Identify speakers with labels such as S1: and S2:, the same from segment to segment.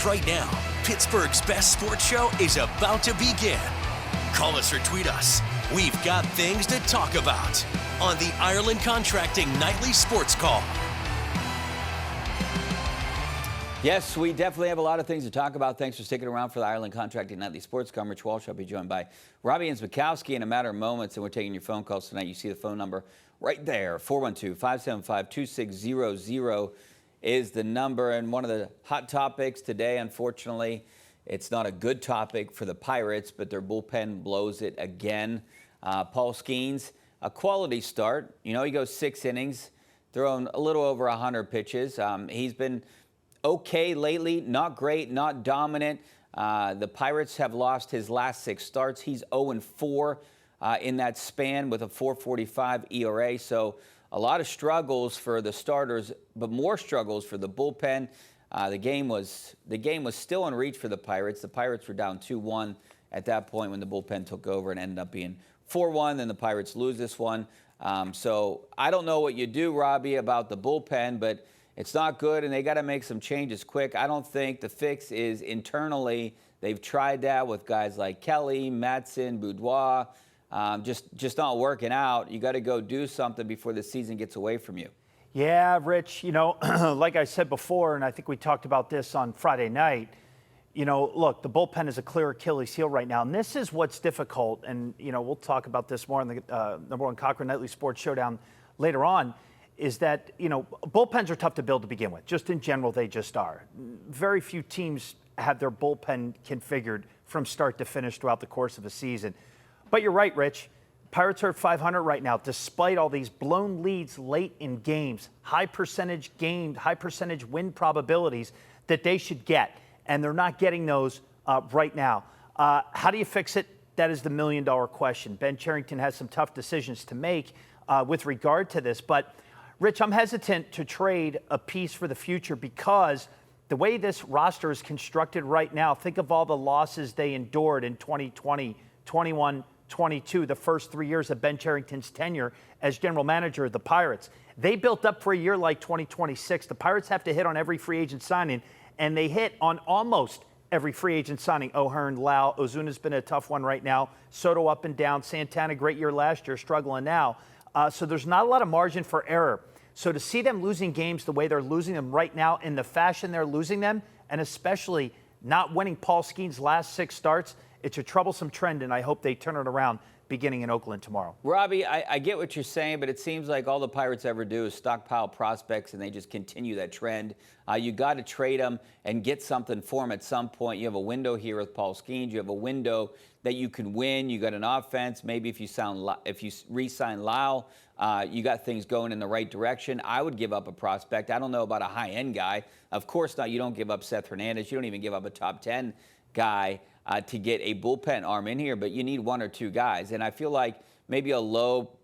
S1: right now. Pittsburgh's best sports show is about to begin. Call us or tweet us. We've got things to talk about on the Ireland Contracting Nightly Sports Call.
S2: Yes, we definitely have a lot of things to talk about. Thanks for sticking around for the Ireland Contracting Nightly Sports Call. Rich Walsh. I'll be joined by Robby Incmikoski in a matter of moments, and we're taking your phone calls tonight. You see the phone number right there, 412-575-2600 is the number. And one of the hot topics today, unfortunately, it's not a good topic for the Pirates, but their bullpen blows it again. Paul Skeens, a quality start. You know, he goes 6 innings, throwing a little over 100 pitches. He's been okay lately, not great, not dominant. The Pirates have lost his last 6 starts. He's 0-4 in that span with a 4.45 ERA. So a lot of struggles for the starters, but more struggles for the bullpen. The game was still in reach for the Pirates. The Pirates were down 2-1 at that point when the bullpen took over and ended up being 4-1. Then the Pirates lose this one. So I don't know what you do, Robby, about the bullpen, but it's not good, and they got to make some changes quick. I don't think the fix is internally. They've tried that with guys like Kelly, Matson, Boudoir. Just not working out. You got to go do something before the season gets away from you.
S3: Yeah, Rich, you know, like I said before, and I think we talked about this on Friday night, you know, look, the bullpen is a clear Achilles heel right now, and this is what's difficult, and, you know, we'll talk about this more in the number one Cochrane Nightly Sports Showdown later on, is that, you know, bullpens are tough to build to begin with. Just in general, they just are. Very few teams have their bullpen configured from start to finish throughout the course of a season. But you're right, Rich. Pirates are at 500 right now, despite all these blown leads late in games, high percentage win probabilities that they should get, and they're not getting those right now. How do you fix it? That is the million-dollar question. Ben Cherington has some tough decisions to make with regard to this, but Rich, I'm hesitant to trade a piece for the future because the way this roster is constructed right now, think of all the losses they endured in 2020, 21, 22, the first 3 years of Ben Cherington's tenure as general manager of the Pirates. They built up for a year like 2026. The Pirates have to hit on every free agent signing, and they hit on almost every free agent signing. O'Hearn, Lau, Ozuna's been a tough one right now. Soto up and down. Santana, great year last year, struggling now. So there's not a lot of margin for error. So to see them losing games the way they're losing them right now in the fashion they're losing them, and especially not winning Paul Skeens' last 6 starts, it's a troublesome trend, and I hope they turn it around beginning in Oakland tomorrow.
S2: Robby, I get what you're saying, but it seems like all the Pirates ever do is stockpile prospects, and they just continue that trend. You got to trade them and get something for them at some point. You have a window here with Paul Skeens. You have a window that you can win. You got an offense. Maybe if you re-sign Lau, you got things going in the right direction. I would give up a prospect. I don't know about a high-end guy. Of course not. You don't give up Seth Hernandez. You don't even give up a top 10 guy to get a bullpen arm in here, but you need 1 or 2 guys. And I feel like maybe a low-level,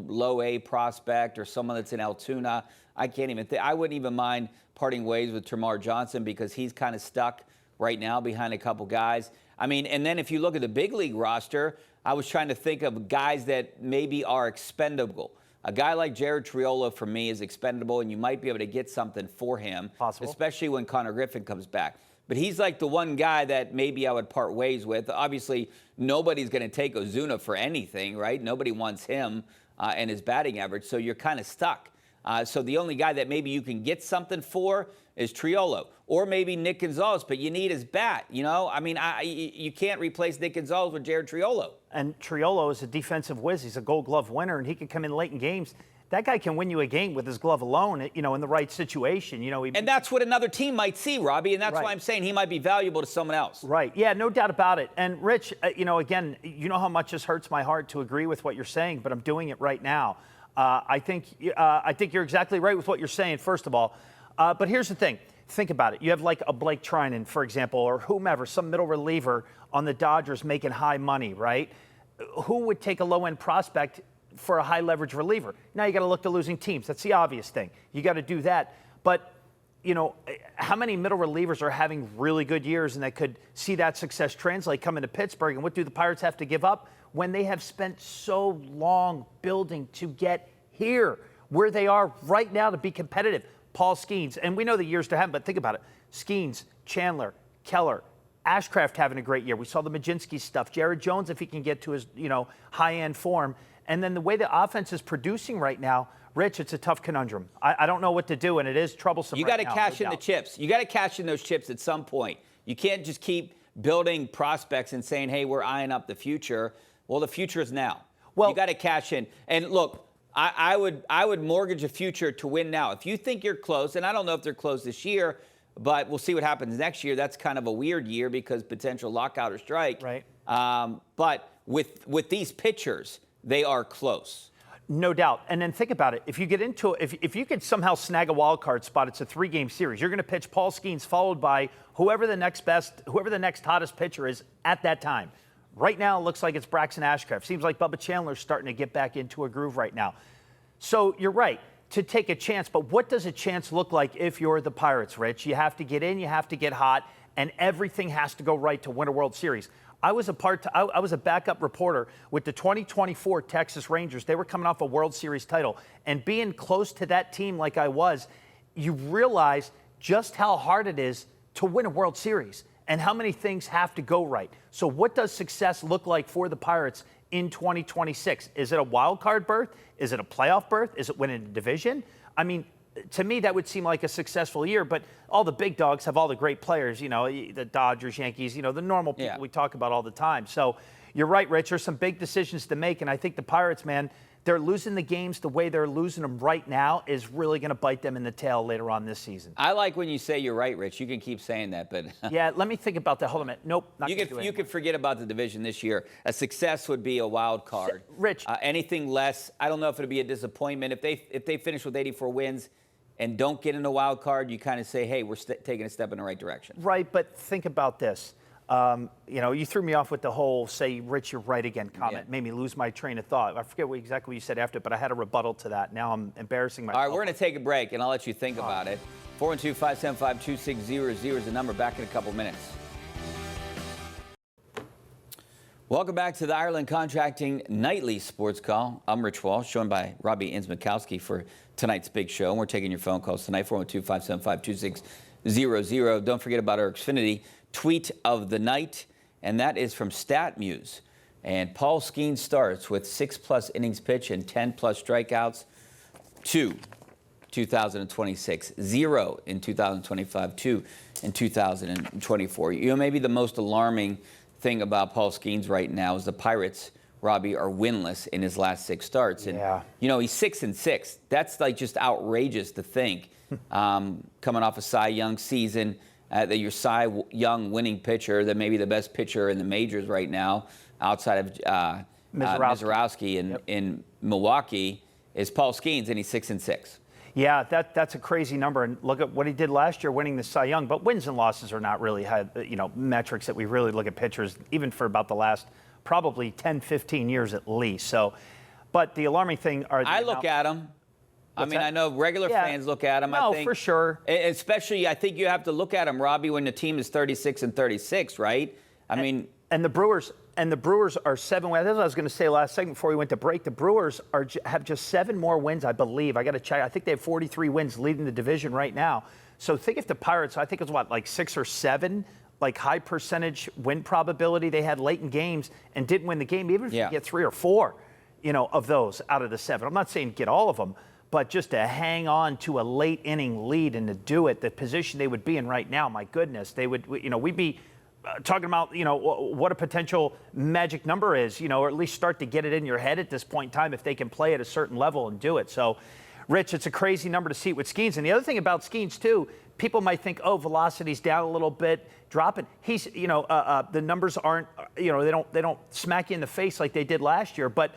S2: low-A prospect or someone that's in Altoona. I can't even think. I wouldn't even mind parting ways with Termarr Johnson because he's kind of stuck right now behind a couple guys. I mean, and then if you look at the big league roster, I was trying to think of guys that maybe are expendable. A guy like Jared Triolo, for me, is expendable, and you might be able to get something for him,
S3: possible,
S2: especially when Connor Griffin comes back. But he's like the one guy that maybe I would part ways with. Obviously, nobody's going to take Ozuna for anything, right? Nobody wants him and his batting average, so you're kind of stuck. So the only guy that maybe you can get something for is Triolo, or maybe Nick Gonzalez, but you need his bat, you know? I mean, you can't replace Nick Gonzalez with Jared Triolo.
S3: And Triolo is a defensive whiz. He's a Gold Glove winner, and he can come in late in games. That guy can win you a game with his glove alone, you know, in the right situation. You know,
S2: and that's what another team might see, Robby, and that's why I'm saying he might be valuable to someone else.
S3: Right. Yeah, no doubt about it. And, Rich, you know, again, you know how much this hurts my heart to agree with what you're saying, but I'm doing it right now. I think you're exactly right with what you're saying, first of all. But here's the thing. Think about it. You have like a Blake Trinan, for example, or whomever, some middle reliever on the Dodgers making high money, right? Who would take a low-end prospect for a high-leverage reliever? Now you got to look to losing teams. That's the obvious thing. You got to do that. But, you know, how many middle relievers are having really good years and that could see that success translate coming to Pittsburgh? And what do the Pirates have to give up when they have spent so long building to get here, where they are right now to be competitive? Paul Skeens, and we know the years to have, but think about it. Skeens, Chandler, Keller, Ashcraft having a great year. We saw the Majinski stuff. Jared Jones, if he can get to his, high-end form. And then the way the offense is producing right now, Rich, it's a tough conundrum. I don't know what to do, and it is troublesome.
S2: You got to cash in the chips. You got to cash in those chips at some point. You can't just keep building prospects and saying, hey, we're eyeing up the future. Well, the future is now. Well, you got to cash in. And look, I would mortgage a future to win now. If you think you're close, and I don't know if they're close this year, but we'll see what happens next year. That's kind of a weird year because potential lockout or strike.
S3: Right.
S2: But with these pitchers, they are close.
S3: No doubt. And then think about it. If you get into if you could somehow snag a wild card spot, it's a 3-game series. You're going to pitch Paul Skeens followed by whoever the next hottest pitcher is at that time. Right now, it looks like it's Braxton Ashcraft. Seems like Bubba Chandler's starting to get back into a groove right now. So you're right to take a chance, but what does a chance look like if you're the Pirates, Rich? You have to get in, you have to get hot, and everything has to go right to win a World Series. I was a backup reporter with the 2024 Texas Rangers. They were coming off a World Series title, and being close to that team like I was, you realize just how hard it is to win a World Series and how many things have to go right. So what does success look like for the Pirates in 2026? Is it a wild card berth? Is it a playoff berth? Is it winning a division? I mean, to me, that would seem like a successful year, but all the big dogs have all the great players, the Dodgers, Yankees, the normal people we talk about all the time. So you're right, Rich, there's some big decisions to make, and I think the Pirates, man, they're losing the games the way they're losing them right now is really going to bite them in the tail later on this season.
S2: I like when you say you're right, Rich. You can keep saying that, but
S3: yeah, let me think about that. Hold on a minute. Nope, not going to do it.
S2: You could forget about the division this year. A success would be a wild card.
S3: Rich,
S2: anything less, I don't know if it'll be a disappointment. If they finish with 84 wins and don't get in a wild card, you kind of say, hey, we're taking a step in the right direction.
S3: Right, but think about this. You threw me off with the whole say, Rich, you're right again comment.
S2: Yeah.
S3: Made me lose my train of thought. I forget exactly what you said after, but I had a rebuttal to that. Now I'm embarrassing myself.
S2: All right, we're going to take a break, and I'll let you think about it. 412-575-2600 is the number. Back in a couple minutes. Welcome back to the Ireland Contracting Nightly Sports Call. I'm Rich Walsh, joined by Robby Incmikoski for tonight's big show. And we're taking your phone calls tonight, 412-575-2600. Don't forget about our Xfinity tweet of the night, and that is from StatMuse. And Paul Skeens starts with 6+ innings pitched and 10+ strikeouts. 2 2026, 0 in 2025, 2 in 2024. Maybe the most alarming thing about Paul Skeens right now is the Pirates, Robby, are winless in his last 6 starts. And, he's 6-6. That's like just outrageous to think. Coming off a Cy Young season, that your Cy Young winning pitcher, that maybe the best pitcher in the majors right now, outside of Mazeroski in Milwaukee, is Paul Skeens, and he's 6-6.
S3: Yeah, that's a crazy number. And look at what he did last year, winning the Cy Young. But wins and losses are not really metrics that we really look at pitchers, even for about the last probably 10, 15 years at least. So, but the alarming thing are
S2: I look at them. I know regular fans look at them.
S3: No,
S2: I think,
S3: for sure.
S2: Especially, I think you have to look at them, Robby, when the team is 36-36, right?
S3: And the Brewers are 7 wins. That's what I was going to say last segment before we went to break. The Brewers have just 7 more wins, I believe. I got to check. I think they have 43 wins leading the division right now. So think if the Pirates, I think it's like 6 or 7, like high percentage win probability they had late in games and didn't win the game, even if you get 3 or 4, of those out of the 7. I'm not saying get all of them, but just to hang on to a late inning lead and to do it, the position they would be in right now, my goodness, they would, we'd be talking about, what a potential magic number is, or at least start to get it in your head at this point in time if they can play at a certain level and do it. So, Rich, it's a crazy number to see with Skeens. And the other thing about Skeens, too, people might think, velocity's down a little bit, dropping. He's, the numbers aren't, they don't smack you in the face like they did last year, but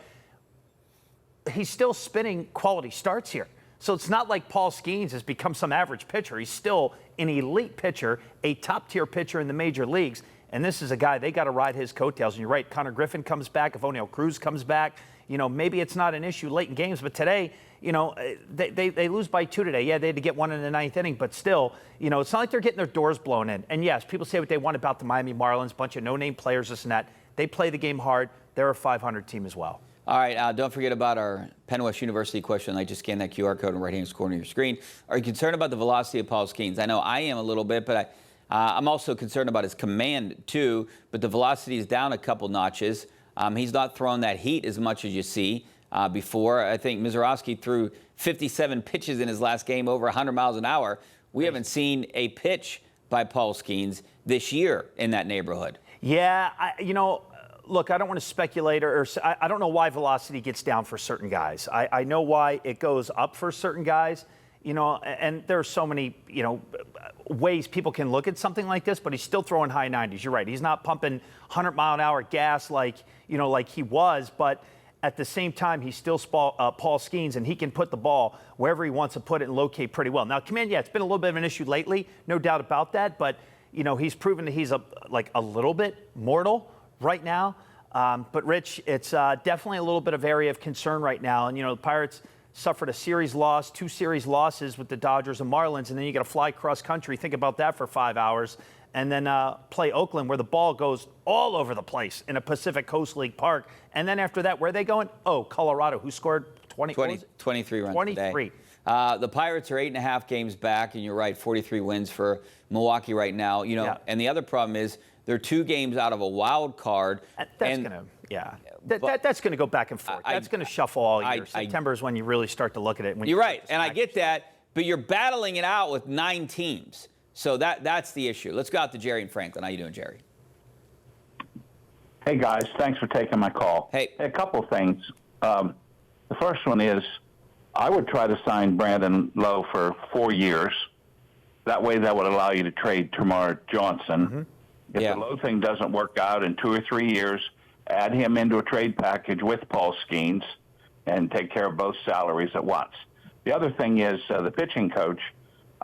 S3: he's still spinning quality starts here. So it's not like Paul Skeens has become some average pitcher. He's still an elite pitcher, a top-tier pitcher in the major leagues. And this is a guy, they got to ride his coattails. And you're right, Connor Griffin comes back. If O'Neill Cruz comes back, maybe it's not an issue late in games. But today, they lose by 2 today. Yeah, they had to get 1 in the 9th inning. But still, it's not like they're getting their doors blown in. And, yes, people say what they want about the Miami Marlins, bunch of no-name players, this and that. They play the game hard. They're a 500 team as well.
S2: All right, don't forget about our Penn West University question. I just scanned that QR code in the right-hand corner of your screen. Are you concerned about the velocity of Paul Skeens? I know I am a little bit, but I'm also concerned about his command, too. But the velocity is down a couple notches. He's not throwing that heat as much as you see before. I think Mizorowski threw 57 pitches in his last game, over 100 miles an hour. We haven't seen a pitch by Paul Skeens this year in that neighborhood.
S3: Yeah, look, I don't want to speculate or I don't know why velocity gets down for certain guys. I know why it goes up for certain guys, and there are so many, ways people can look at something like this, but he's still throwing high 90s. You're right. He's not pumping 100-mile-an-hour gas like he was, but at the same time, he's still Paul Skeens, and he can put the ball wherever he wants to put it and locate pretty well. Now, command, yeah, it's been a little bit of an issue lately, no doubt about that, but, he's proven that he's a little bit mortal right now. But, Rich, it's definitely a little bit of area of concern right now. And, the Pirates suffered a series loss, 2 series losses with the Dodgers and Marlins, and then you got to fly cross country. Think about that for 5 hours. And then play Oakland, where the ball goes all over the place in a Pacific Coast League park. And then after that, where are they going? Oh, Colorado, who scored
S2: 23 runs
S3: 23.
S2: Today. The Pirates are 8.5 games back, and you're right, 43 wins for Milwaukee right now. And the other problem is they're 2 games out of a wild card.
S3: That's going to go back and forth. That's going to shuffle all year. September is when you really start to look at it.
S2: You're right, and I get that, but you're battling it out with 9 teams. So that's the issue. Let's go out to Jerry and Franklin. How you doing, Jerry?
S4: Hey, guys. Thanks for taking my call.
S2: Hey.
S4: A couple of things. The first one is I would try to sign Brandon Lowe for 4 years. That way that would allow you to trade Tamar Johnson.
S3: Mm-hmm.
S4: If the Lowe thing doesn't work out in 2 or 3 years, add him into a trade package with Paul Skeens and take care of both salaries at once. The other thing is the pitching coach.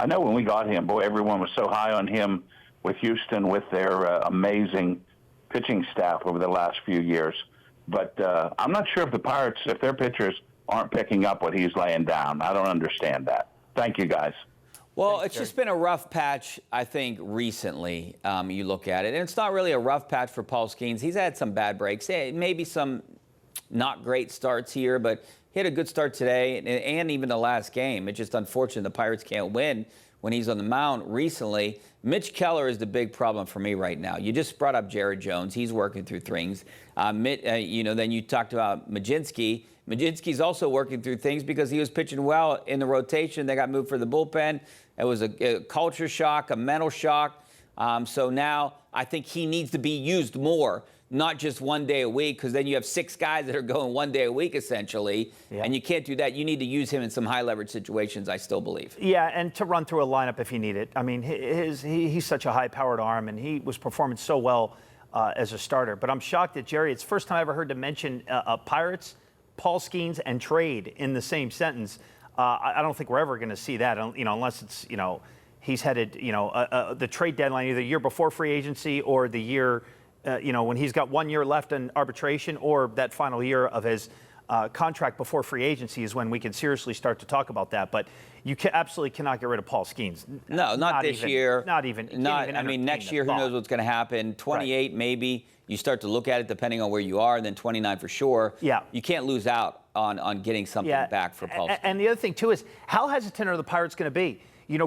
S4: I know when we got him, boy, everyone was so high on him with Houston with their amazing pitching staff over the last few years. But I'm not sure if the Pirates, if their pitchers aren't picking up what he's laying down. I don't understand that. Thank you, guys.
S2: Well, it's just been a rough patch, I think, recently. You look at it, and it's not really a rough patch for Paul Skeens. He's had some bad breaks, maybe some not great starts here, but he had a good start today and even the last game. It's just unfortunate the Pirates can't win when he's on the mound recently. Mitch Keller is the big problem for me right now. You just brought up Jared Jones. He's working through things. Then you talked about Majinski. Majinski's also working through things because he was pitching well in the rotation. They got moved for the bullpen. It was a culture shock, a mental shock. So now I think he needs to be used more, not just 1 day a week, because then you have 6 guys that are going 1 day a week, essentially, and you can't do that. You need to use him in some high-leverage situations, I still believe.
S3: Yeah, and to run through a lineup if you need it. I mean, he's such a high-powered arm, and he was performing so well as a starter. But I'm shocked that, Jerry, it's the first time I ever heard to mention Pirates, Paul Skeens, and trade in the same sentence. I don't think we're ever going to see that, unless it's, he's headed, the trade deadline either the year before free agency or the year when he's got 1 year left in arbitration, or that final year of his contract before free agency is when we can seriously start to talk about that. But you absolutely cannot get rid of Paul Skeens.
S2: No, not this year.
S3: Not even.
S2: I mean, next year, who knows what's going to happen? 28, maybe. You start to look at it depending on where you are, and then 29 for sure.
S3: Yeah.
S2: You can't lose out on getting something back for Paul Skeens.
S3: And the other thing, too, is how hesitant are the Pirates going to be?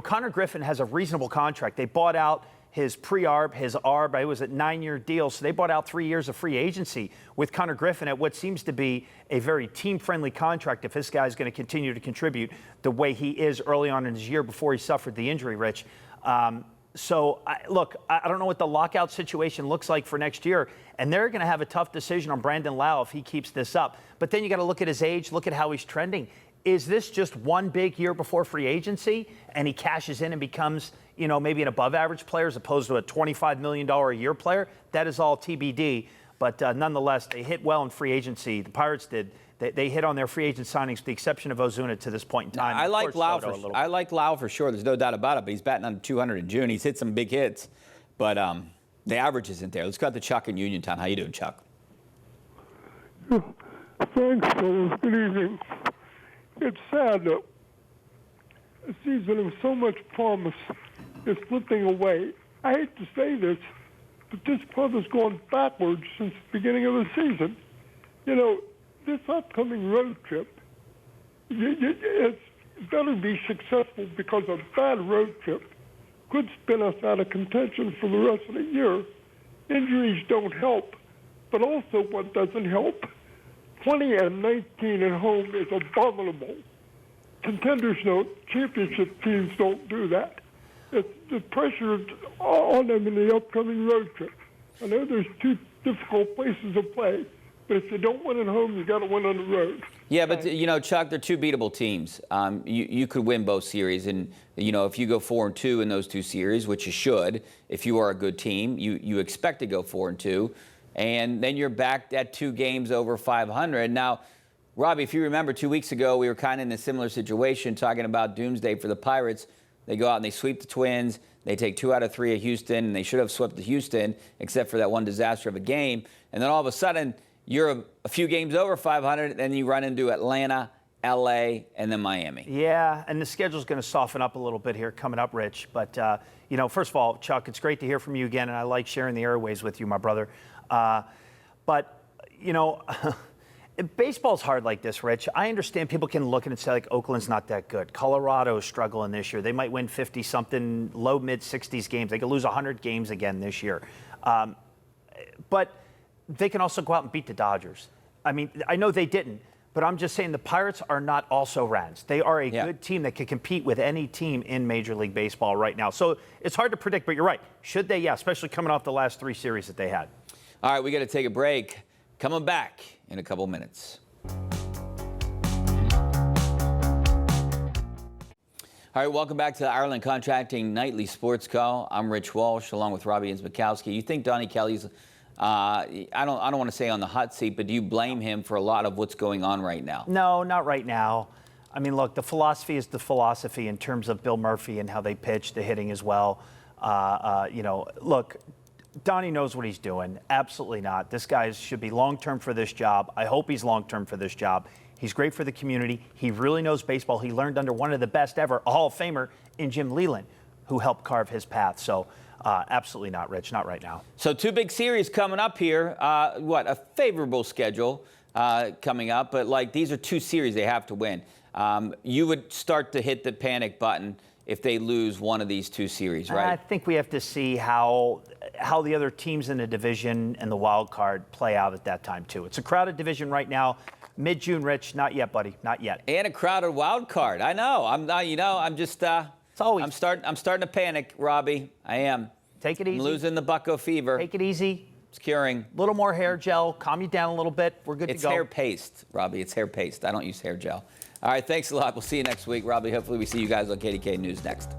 S3: Connor Griffin has a reasonable contract. They bought out his pre-arb, his arb. It was a 9-year deal, so they bought out 3 years of free agency with Connor Griffin at what seems to be a very team-friendly contract if this guy's going to continue to contribute the way he is early on in his year before he suffered the injury, Rich. So, I don't know what the lockout situation looks like for next year, and they're going to have a tough decision on Brandon Lowe if he keeps this up. But then you got to look at his age, look at how he's trending. Is this just one big year before free agency, and he cashes in and becomes, maybe an above-average player as opposed to a $25 million a year player? That is all TBD. But nonetheless, they hit well in free agency. The Pirates did. They hit on their free agent signings, with the exception of Ozuna to this point in time.
S2: I like Lau for sure. There's no doubt about it. But he's batting under 200 in June. He's hit some big hits, but the average isn't there. Let's go to Chuck in Uniontown. How you doing, Chuck?
S5: Thanks, fellas. Good evening. It's sad that a season of so much promise is slipping away. I hate to say this, but this club has gone backwards since the beginning of the season. this upcoming road trip, it's better be successful, because a bad road trip could spin us out of contention for the rest of the year. Injuries don't help, but also what doesn't help, 20-19 at home is abominable. Contenders don't, championship teams don't do that. It's the pressure on them in the upcoming road trip. I know there's two difficult places to play, but if you don't win at home, you got to win on the road.
S2: Yeah, but Chuck, they're two beatable teams. You could win both series, and if you go 4-2 in those two series, which you should, if you are a good team, you expect to go 4-2, and then you're back at 2 games over 500. Now, Robbie, if you remember 2 weeks ago, we were kind of in a similar situation talking about doomsday for the Pirates. They go out and they sweep the Twins. They take 2 out of 3 at Houston, and they should have swept the Houston, except for that one disaster of a game. And then all of a sudden, you're a few games over 500, then you run into Atlanta, L.A., and then Miami.
S3: Yeah, and the schedule's going to soften up a little bit here coming up, Rich. But, first of all, Chuck, it's great to hear from you again, and I like sharing the airways with you, my brother. Baseball's hard like this, Rich. I understand people can look at it and say, like, Oakland's not that good. Colorado's struggling this year. They might win 50-something, low, mid-60s games. They could lose 100 games again this year. But they can also go out and beat the Dodgers. I mean, I know they didn't, but I'm just saying the Pirates are not also-rans. They are a good team that can compete with any team in Major League Baseball right now. So it's hard to predict, but you're right. Should they? Yeah, especially coming off the last 3 series that they had.
S2: All right, we got to take a break. Coming back in a couple minutes. All right, welcome back to the Ireland Contracting Nightly Sports Call. I'm Rich Walsh, along with Robby Incmikoski. You think Donnie Kelly's, I don't want to say on the hot seat, but do you blame him for a lot of what's going on right now?
S3: No, not right now. I mean, look, the philosophy is the philosophy in terms of Bill Murphy and how they pitch, the hitting as well. Look, Donnie knows what he's doing. Absolutely not. This guy should be long-term for this job. I hope he's long-term for this job. He's great for the community. He really knows baseball. He learned under one of the best ever, a Hall of Famer in Jim Leland, who helped carve his path. So absolutely not, Rich. Not right now.
S2: So 2 big series coming up here. A favorable schedule coming up. But, these are 2 series they have to win. You would start to hit the panic button if they lose one of these 2 series, right?
S3: I think we have to see how the other teams in the division and the wild card play out at that time, too. It's a crowded division right now. Mid-June, Rich, not yet, buddy, not yet.
S2: And a crowded wild card. I know. I'm just.
S3: It's always.
S2: I'm starting to panic, Robbie. I am.
S3: Take it easy.
S2: I'm losing the bucko fever.
S3: Take it easy.
S2: It's curing.
S3: A little more hair gel. Calm you down a little bit. We're good to go.
S2: It's hair paste, Robbie. It's hair paste. I don't use hair gel. All right, thanks a lot. We'll see you next week, Robbie. Hopefully we see you guys on KDKA News next.